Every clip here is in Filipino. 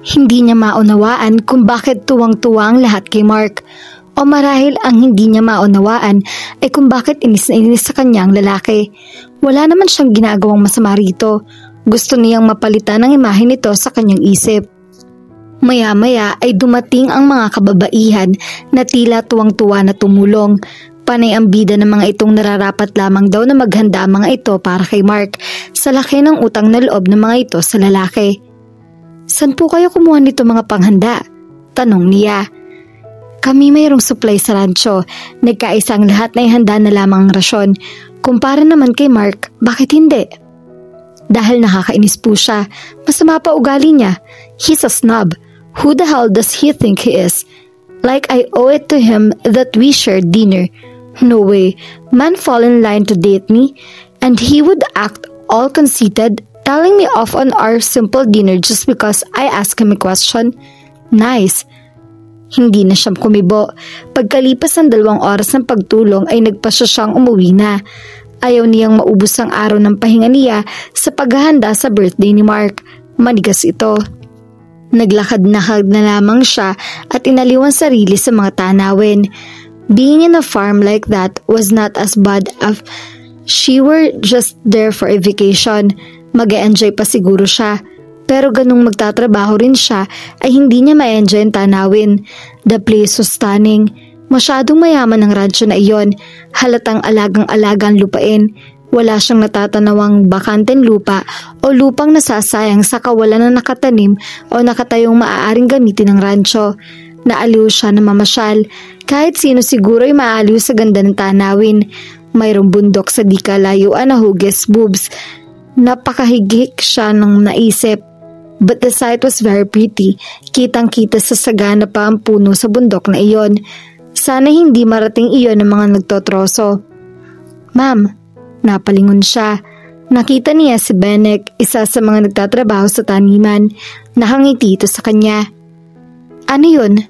Hindi niya maunawaan kung bakit tuwang-tuwa ang lahat kay Mark. O marahil ang hindi niya maunawaan ay kung bakit inis na inis sa kanya ang lalaki. Wala naman siyang ginagawang masama rito. Gusto niyang mapalitan ang imahe nito sa kanyang isip. Maya-maya ay dumating ang mga kababaihan na tila tuwang-tuwa na tumulong. Panay ang bida ng mga itong nararapat lamang daw na maghanda ang mga ito para kay Mark sa laki ng utang na loob ng mga ito sa lalaki. "Saan po kayo kumuha nito mga panghanda?" tanong niya. "Kami mayroong supply sa rancho. Nagkaisang lahat na ihanda na lamang ang rasyon. Kumpara naman kay Mark, bakit hindi?" Dahil nakakainis po siya. Masama pa ugali niya. He's a snob. Who the hell does he think he is? Like I owe it to him that we shared dinner. No way. Man fall in line to date me and he would act all conceited, telling me off on our simple dinner just because I asked him a question. Nice. Hindi na siya kumibo. Pagkalipas ng 2 oras ng pagtulong ay nagpasya siyang umuwi na. Ayaw niyang maubos ang araw ng pahinga niya sa paghahanda sa birthday ni Mark. Manigas ito. Naglakad-nakad na lamang siya at inaliwan sarili sa mga tanawin. Being in a farm like that was not as bad if she were just there for a vacation. Mag-e-enjoy pa siguro siya. Pero ganung magtatrabaho rin siya ay hindi niya ma-enjoy ang tanawin. The place was stunning. Masyadong mayaman ang rancho na iyon. Halatang alagang-alagang lupain. Wala siyang natatanawang bakanteng lupa o lupang nasasayang sa kawalan na nakatanim o nakatayong maaaring gamitin ng rancho. Naaliw siya na mamasyal. Kahit sino siguro ay maaliw sa ganda ng tanawin. Mayroong bundok sa di kalayuan na hugis boobs. Napakahigik siya ng naisip. But the sight was very pretty. Kitang-kita sa sagana pa ang puno sa bundok na iyon. Sana hindi marating iyon ng mga nagtotroso. "Ma'am," napalingon siya. Nakita niya si Benek, isa sa mga nagtatrabaho sa taniman. Nakangiti ito sa kanya. "Ano yun?"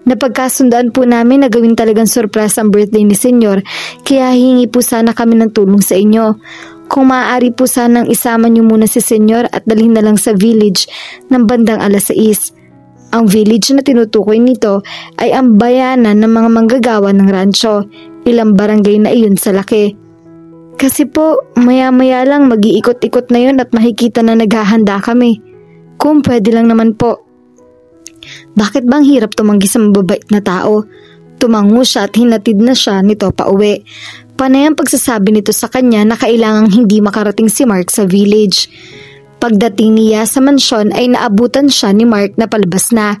"Napagkasundaan po namin na gawin talagang surprise ang birthday ni Senyor, kaya hingi po sana kami ng tulong sa inyo. Kung maaari po sanang isama niyo muna si Senyor at dalhin na lang sa village ng bandang 6:00. Ang village na tinutukoy nito ay ang bayanan ng mga manggagawa ng rancho. Ilang barangay na iyon sa laki. Kasi po, maya-maya lang mag-iikot-ikot na yun at makikita na naghahanda kami. Kung pwede lang naman po." Bakit bang hirap tumanggi sa mababait na tao? Tumango siya at hinatid na siya nito pa uwi. Panay ang pagsasabi nito sa kanya na kailangang hindi makarating si Mark sa village. Pagdating niya sa mansyon ay naabutan siya ni Mark na palabas na.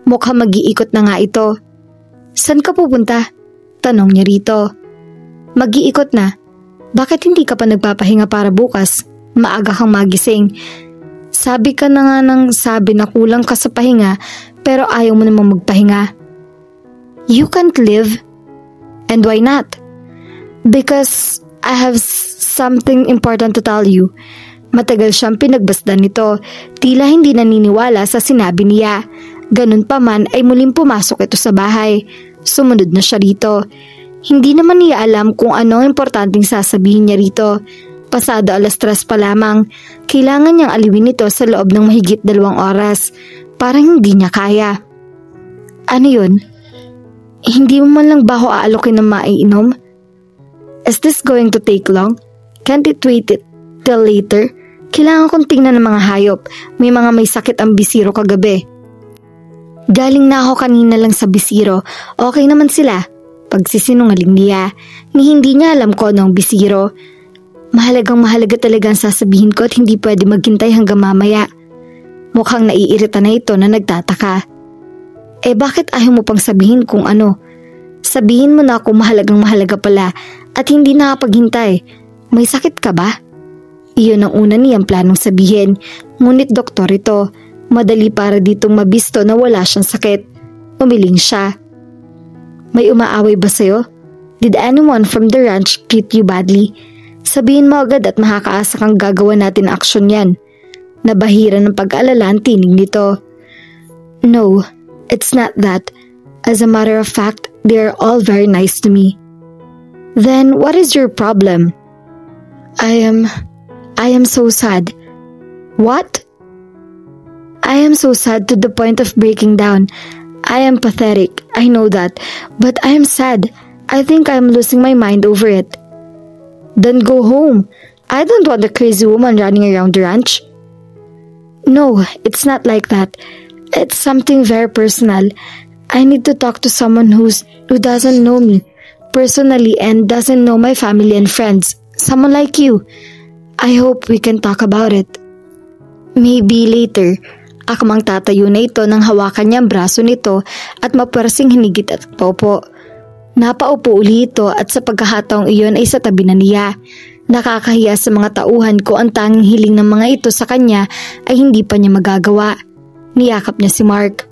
Mukhang mag-iikot na nga ito. "Saan ka pupunta?" tanong niya rito. "Mag-iikot na. Bakit hindi ka pa nagpapahinga para bukas? Maaga kang magising. Sabi ka na nga ng sabi na kulang ka sa pahinga pero ayaw mo namang magpahinga." "You can't live." "And why not?" "Because I have something important to tell you." Matagal siyang pinagbasdan nito. Tila hindi naniniwala sa sinabi niya. Ganun pa man ay muling pumasok ito sa bahay. Sumunod na siya rito. Hindi naman niya alam kung ano ang importanteng sasabihin niya rito. Pasado 3:00 pa lamang. Kailangan niyang aliwin ito sa loob ng mahigit 2 oras. Parang hindi niya kaya. "Ano yun? Hindi mo man lang ba ako aalokin ng maiinom? Is this going to take long? Can't it wait till later? Kailangan kong tingnan ng mga hayop. May mga may sakit ang bisiro kagabi." "Galing na ako kanina lang sa bisiro. Okay naman sila." Pagsisinungaling niya, ni hindi niya alam ko ano ang bisiro. Mahalaga talaga ang sasabihin ko at hindi pwede maghintay hanggang mamaya. Mukhang naiirita na ito na nagtataka. Bakit ayaw mo pang sabihin kung ano? Sabihin mo na kung mahalaga pala at hindi nakapaghintay. May sakit ka ba? Iyon ang una niyang planong sabihin, ngunit doktor ito. Madali para ditong mabisto na wala siyang sakit. Umiling siya. "May umaaway ba sa'yo? Did anyone from the ranch treat you badly? Sabihin mo agad at makakaasa kang gagawa natin aksyon yan." Nabahira ng pag-alala ang tinig nito. "No, it's not that. As a matter of fact, they're all very nice to me." "Then what is your problem?" I am so sad." "What?" I am so sad to the point of breaking down. I am pathetic, I know that, but I am sad. I think I am losing my mind over it. Then go home. I don't want a crazy woman running around the ranch. No, it's not like that. It's something very personal. I need to talk to someone who doesn't know me personally and doesn't know my family and friends. Someone like you. I hope we can talk about it. Maybe later. Akmang tatayo na ito nang hawakan niya ang braso nito at mapursing hinigit at popo. Napaupo uli ito at sa pagkakataong iyon ay sa tabi na niya. Nakakahiya sa mga tauhan ko ang tanging hiling ng mga ito sa kanya ay hindi pa niya magagawa. Niyakap niya si Mark.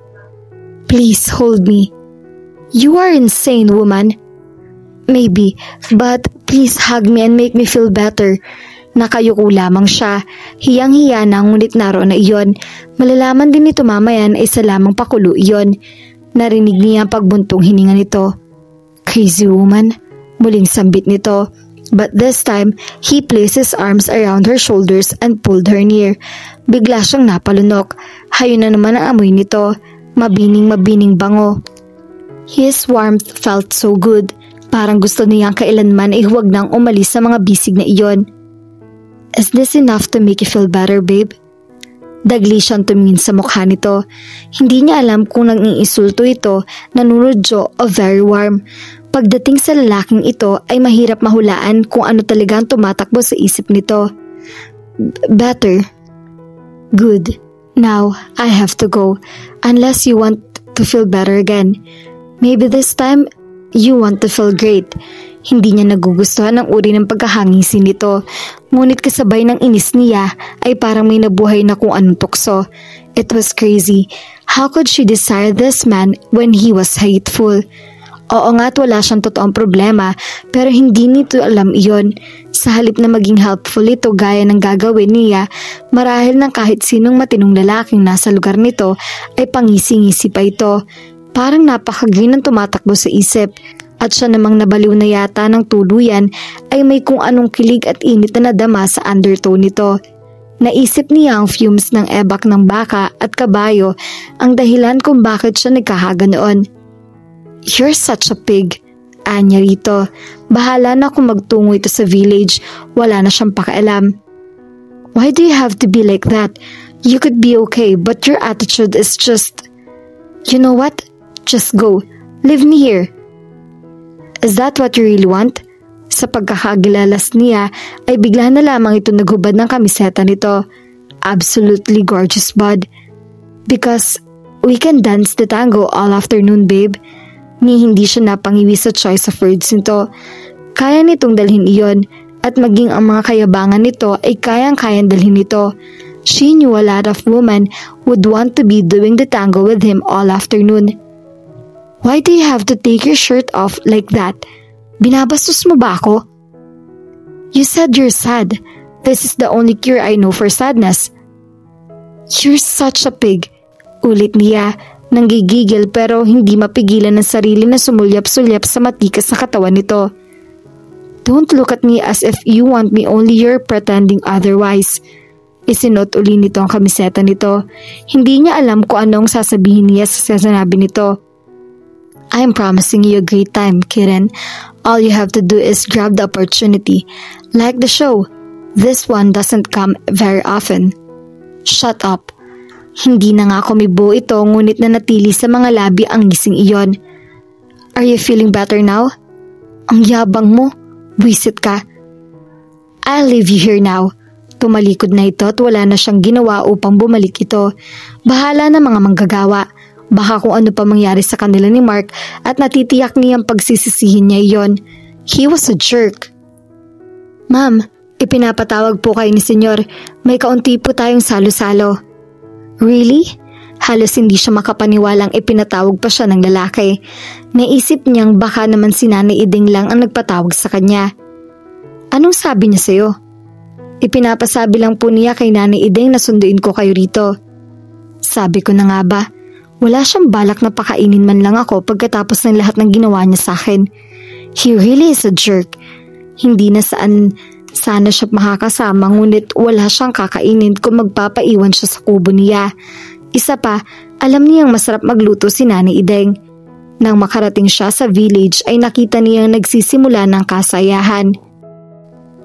Please hold me. You are insane, woman. Maybe, but please hug me and make me feel better. Nakayuko lamang siya. Hiyang-hiya na ngunit naroon na iyon. Malalaman din nito mamayan ay sa lamang pakulo iyon. Narinig niya ang pagbuntong hininga nito. Crazy woman. Muling sambit nito. But this time, he placed his arms around her shoulders and pulled her near. Bigla siyang napalunok. Hayon na naman ang amoy nito. Mabining bango. His warmth felt so good. Parang gusto niyang kailanman ay huwag nang umalis sa mga bisig na iyon. Is this enough to make you feel better, babe? Dagli siyang tumingin sa mukha nito. Hindi niya alam kung nang-iinsulto ito, nanunodyo o very warm. Pagdating sa lalaking ito ay mahirap mahulaan kung ano talaga ang tumatakbo sa isip nito. Better. Good. Now, I have to go. Unless you want to feel better again. Maybe this time, you want to feel great. Hindi niya nagugustuhan ang uri ng pagkahangisi nito. Ngunit kasabay ng inis niya ay parang may nabuhay na kung anong tukso. It was crazy. How could she desire this man when he was hateful? Oo nga't wala siyang totoong problema pero hindi nito alam iyon. Sa halip na maging helpful ito gaya ng gagawin niya, marahil ng kahit sinong matinong lalaking nasa lugar nito ay pangisi-ngisi pa ito. Parang napakagrin ang tumatakbo sa isip. At siya namang nabaliw na yata ng tuluyan ay may kung anong kilig at init na nadama sa undertone nito. Naisip niya ang fumes ng ebak ng baka at kabayo ang dahilan kung bakit siya nagkahaga noon. You're such a pig, anya rito. Bahala na kung magtungo ito sa village, wala na siyang pakialam. Why do you have to be like that? You could be okay but your attitude is just... You know what? Just go. Leave me here. Is that what you really want? Sa pagkakagilalas niya ay bigla na lamang ito naghubad ng kamiseta nito. Absolutely gorgeous, bud. Because we can dance the tango all afternoon, babe. Ni hindi siya napangiwi sa choice of words nito. Kaya nitong dalhin iyon at maging ang mga kayabangan nito ay kayang-kayang dalhin nito. She knew a lot of women would want to be doing the tango with him all afternoon. Why do you have to take your shirt off like that? Binabastos mo ba ako? You said you're sad. This is the only cure I know for sadness. You're such a pig. Ulit niya, nanggigigil pero hindi mapigilan ng sarili na sumulyap-sulyap sa matikas na katawan nito. Don't look at me as if you want me, only you're pretending otherwise. Isinot uli nito ang kamiseta nito. Hindi niya alam kung anong sasabihin niya sa sinabi nito. I'm promising you a great time, Kiran. All you have to do is grab the opportunity. Like the show, this one doesn't come very often. Shut up. Hindi na nga kumibo ito ngunit nanatili sa mga labi ang ngising iyon. Are you feeling better now? Ang yabang mo. Buisit ka. I'll leave you here now. Tumalikod na ito at wala na siyang ginawa upang bumalik ito. Bahala na mga manggagawa. Baka kung ano pa mangyari sa kanila ni Mark at natitiyak niyang pagsisisihin niya iyon. He was a jerk. Ma'am, ipinapatawag po kayo ni Senyor. May kaunti po tayong salo-salo. Really? Halos hindi siya makapaniwalang ipinatawag pa siya ng lalaki. Naisip niyang baka naman si Nanay Iding lang ang nagpatawag sa kanya. Anong sabi niya sa'yo? Ipinapasabi lang po niya kay Nanay Iding na sunduin ko kayo rito. Sabi ko na nga ba? Wala siyang balak na pakainin man lang ako pagkatapos ng lahat ng ginawa niya sa akin. He really is a jerk. Hindi na sana siya makakasama ngunit wala siyang kakainin kung magpapaiwan siya sa kubo niya. Isa pa, alam niyang masarap magluto si Nanay Ideng. Nang makarating siya sa village ay nakita niyang nagsisimula ng kasayahan.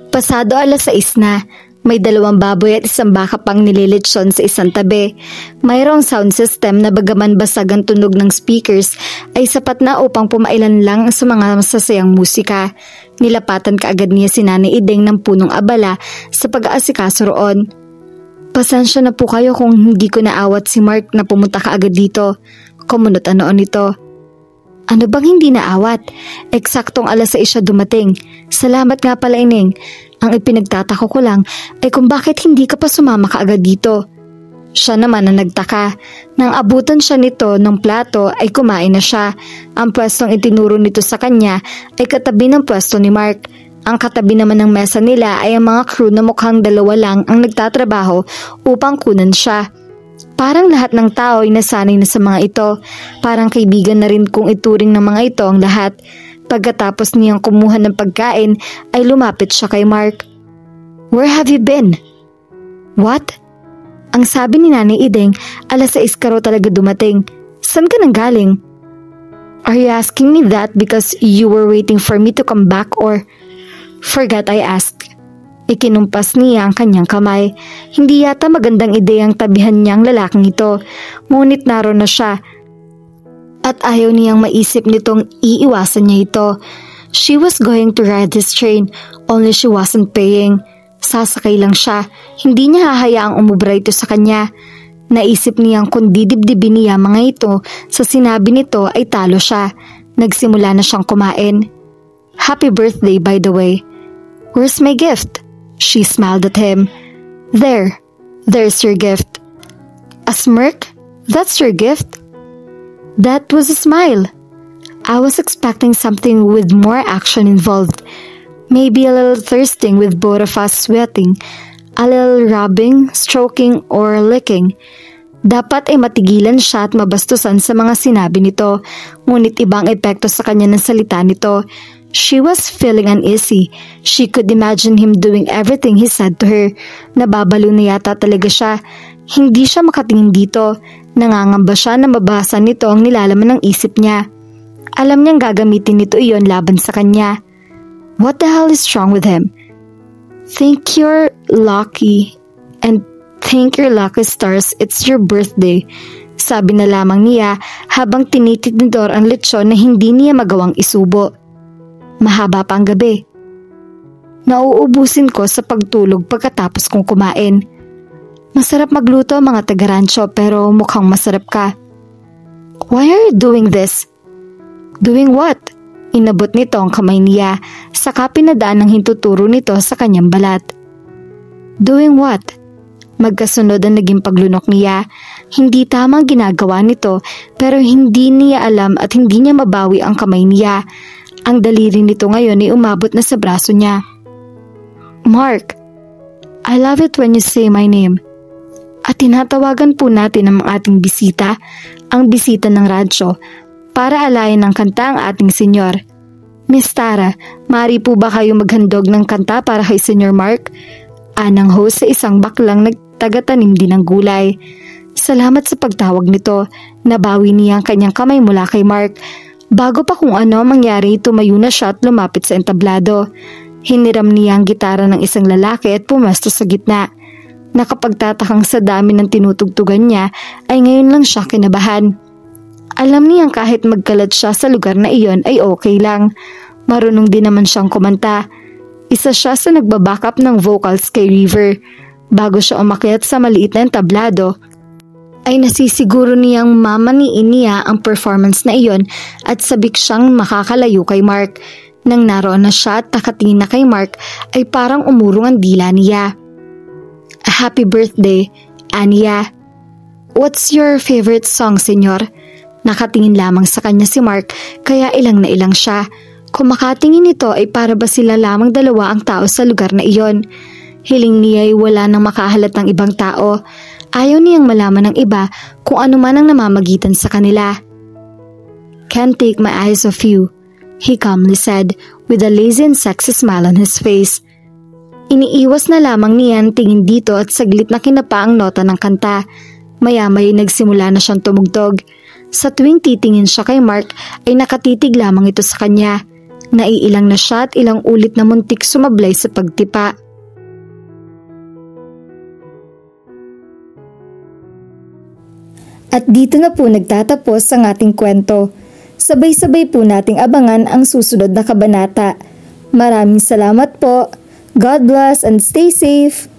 Pasado 6:00 na, may 2 baboy at 1 baka pang nililitsyon sa isang tabi. Mayroong sound system na bagaman basag ang tunog ng speakers ay sapat na upang pumailan lang sa mga masasayang musika. Nilapatan kaagad niya si Nanay Ideng ng punong abala sa pag-aasikaso roon. Pasensya na po kayo kung hindi ko naawat si Mark na pumunta kaagad dito. Kumunot noon ito. Ano bang hindi naawat? Eksaktong 6:00 siya dumating. Salamat nga pala, Ineng. Ang ipinagtatako ko lang ay kung bakit hindi ka pa sumama kaagad dito. Siya naman ang nagtaka. Nang abutan siya nito ng plato ay kumain na siya. Ang pwestong itinuro nito sa kanya ay katabi ng pwesto ni Mark. Ang katabi naman ng mesa nila ay ang mga crew na mukhang 2 lang ang nagtatrabaho upang kunan siya. Parang lahat ng tao ay nasanay na sa mga ito. Parang kaibigan na rin kung ituring ng mga ito ang lahat. Pagkatapos niyang kumuha ng pagkain ay lumapit siya kay Mark. Where have you been? What? Ang sabi ni Nanay Ideng, 6:00 ka raw talaga dumating. Saan ka nang galing? Are you asking me that because you were waiting for me to come back or... Forgot I asked. Ikinumpas niya ang kanyang kamay. Hindi yata magandang ideyang tabihan niyang lalaking ito. Ngunit naroon na siya. At ayaw niyang maisip nitong iiwasan niya ito. She was going to ride this train, only she wasn't paying. Sasakay lang siya. Hindi niya hahayaang umubra ito sa kanya. Naisip niyang kung didibdibin niya mga ito sa sinabi nito ay talo siya. Nagsimula na siyang kumain. Happy birthday, by the way. Where's my gift? She smiled at him. There's your gift. A smirk? That's your gift? That was a smile. I was expecting something with more action involved. Maybe a little thirsting with both of us sweating. A little rubbing, stroking, or licking. Dapat ay matigilan siya at mabastusan sa mga sinabi nito. Ngunit ibang epekto sa kanya ng salita nito. She was feeling uneasy. She could imagine him doing everything he said to her. Nababalo na yata talaga siya. Hindi siya makatingin dito. Nangangamba siya na mabasa nito ang nilalaman ng isip niya. Alam niyang gagamitin nito iyon laban sa kanya. What the hell is wrong with him? Think you're lucky and thank your lucky stars it's your birthday. Sabi na lamang niya habang tinitindor ang lechon na hindi niya magawang isubo. Mahaba pa ang gabi. Nauubusin ko sa pagtulog pagkatapos kong kumain. Masarap magluto mga taga-rancho pero mukhang masarap ka. Why are you doing this? Doing what? Inabot nito ang kamay niya, saka pinadaan ng hintuturo nito sa kanyang balat. Doing what? Magkasunod ang naging paglunok niya. Hindi tamang ginagawa nito pero hindi niya alam at hindi niya mabawi ang kamay niya. Ang daliri nito ngayon ay umabot na sa braso niya. Mark, I love it when you say my name. At tinatawagan po natin ang ating bisita, ang bisita ng radyo, para alayin ng kanta ang ating senyor. Miss Tara, maaari po ba kayo maghandog ng kanta para kay Senyor Mark? Anang host sa isang baklang nagtagatanim din ng gulay. Salamat sa pagtawag nito. Nabawi niya ang kanyang kamay mula kay Mark. Bago pa kung ano mangyari, tumayo na siya at lumapit sa entablado. Hiniram niya ang gitara ng isang lalaki at pumesto sa gitna. Nakapagtatakang sa dami ng tinutugtugan niya ay ngayon lang siya kinabahan. Alam niyang kahit magkalat siya sa lugar na iyon ay okay lang. Marunong din naman siyang kumanta. Isa siya sa nagbabackup ng vocals kay River. Bago siya umakyat sa maliit na entablado, ay nasisiguro niyang mamaniin niya ang performance na iyon at sabik siyang makakalayo kay Mark. Nang naroon na siya at nakatingin na kay Mark ay parang umurong ang dila niya. A happy birthday, Anya. What's your favorite song, senyor? Nakatingin lamang sa kanya si Mark kaya ilang na ilang siya. Kung makatingin ito ay para ba sila lamang 2 ang tao sa lugar na iyon. Hiling niya ay wala nang makahalat ng ibang tao. Ayaw niyang malaman ng iba kung ano man ang namamagitan sa kanila. Can't take my eyes off you, he calmly said with a lazy and sexy smile on his face. Iniiwas na lamang niya ang tingin dito at saglit na kinapa ang nota ng kanta. Maya-maya nagsimula na siyang tumugtog. Sa tuwing titingin siya kay Mark ay nakatitig lamang ito sa kanya. Naiilang na siya at ilang ulit na muntik sumablay sa pagtipa. At dito na po nagtatapos ang ating kwento. Sabay-sabay po nating abangan ang susunod na kabanata. Maraming salamat po. God bless and stay safe.